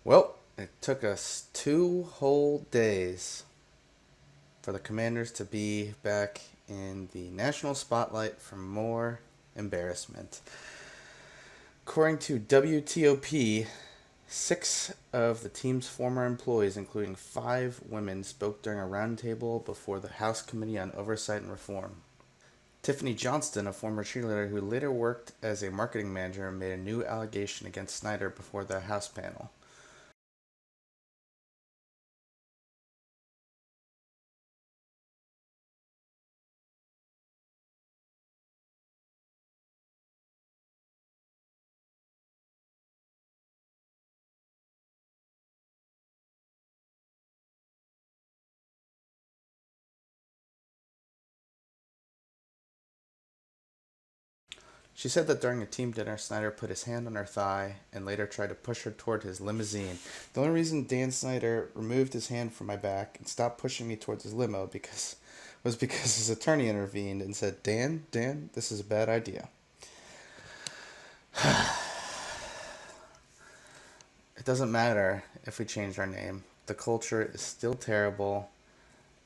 Well, it took us 2 whole days for the Commanders to be back in the national spotlight for more embarrassment. According to WTOP, 6 of the team's former employees, including 5 women, spoke during a roundtable before the House Committee on Oversight and Reform. Tiffany Johnston, a former cheerleader who later worked as a marketing manager, made a new allegation against Snyder before the House panel. She said that during a team dinner, Snyder put his hand on her thigh and later tried to push her toward his limousine. The only reason Dan Snyder removed his hand from my back and stopped pushing me towards his limo because his attorney intervened and said, Dan, this is a bad idea. It doesn't matter if we change our name. The culture is still terrible.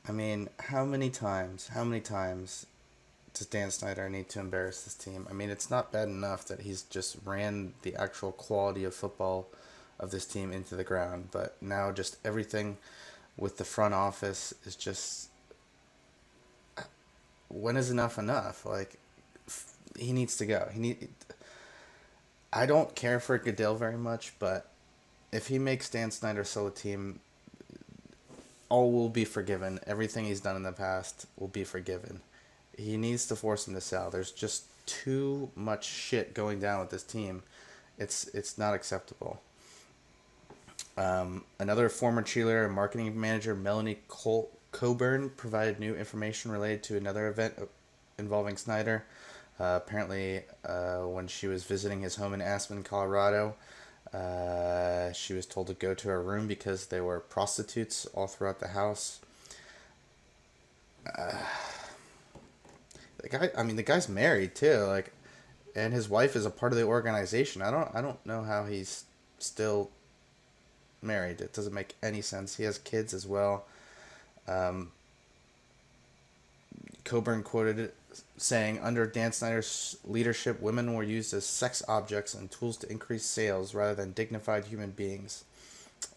I mean, how many times does Dan Snyder need to embarrass this team? I mean, it's not bad enough that he's just ran the actual quality of football of this team into the ground, but now just everything with the front office is just, when is enough enough? Like, he needs to go. I don't care for Goodell very much, but if he makes Dan Snyder sell a team, all will be forgiven. Everything he's done in the past will be forgiven. He needs to force him to sell. There's just too much shit going down with this team. It's not acceptable. Another former cheerleader and marketing manager, Melanie Coburn, provided new information related to another event involving Snyder. Apparently, when she was visiting his home in Aspen, Colorado, she was told to go to her room because there were prostitutes all throughout the house. The guy's married too, like, and his wife is a part of the organization. I don't know how he's still married. It doesn't make any sense. He has kids as well. Um, Coburn quoted it saying, "Under Dan Snyder's leadership, women were used as sex objects and tools to increase sales rather than dignified human beings."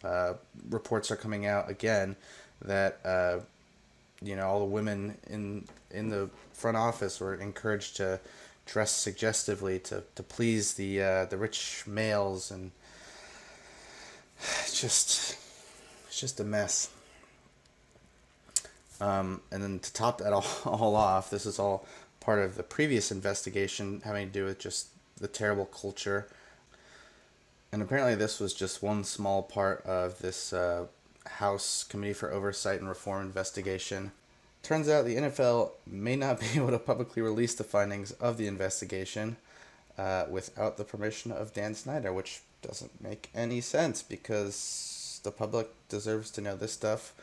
Uh, Reports are coming out again that all the women in the front office were encouraged to dress suggestively to please the rich males, and it's just it's just a mess. And then to top that all off, this is all part of the previous investigation having to do with just the terrible culture. And apparently, this was just one small part of this House Committee for Oversight and Reform investigation. Turns out the NFL may not be able to publicly release the findings of the investigation without the permission of Dan Snyder, which doesn't make any sense because the public deserves to know this stuff.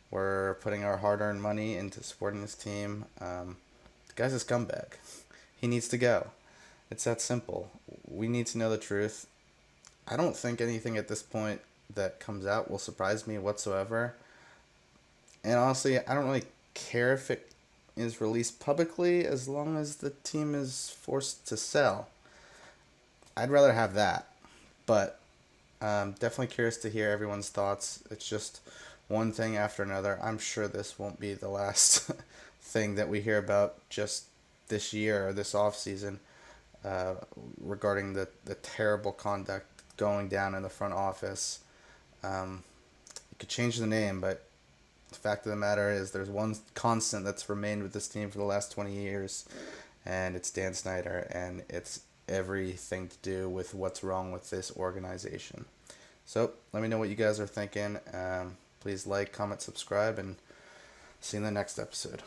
We're putting our hard-earned money into supporting this team. The guy's a scumbag. He needs to go. It's that simple. We need to know the truth. I don't think anything at this point that comes out will surprise me whatsoever. And honestly, I don't really care if it is released publicly as long as the team is forced to sell. I'd rather have that. But definitely curious to hear everyone's thoughts. It's just one thing after another. I'm sure this won't be the last thing that we hear about just this year or this off season uh, regarding the terrible conduct going down in the front office. You could change the name, but the fact of the matter is there's one constant that's remained with this team for the last 20 years, and it's Dan Snyder, and it's everything to do with what's wrong with this organization. So let me know what you guys are thinking. Please like, comment, subscribe, and see you in the next episode.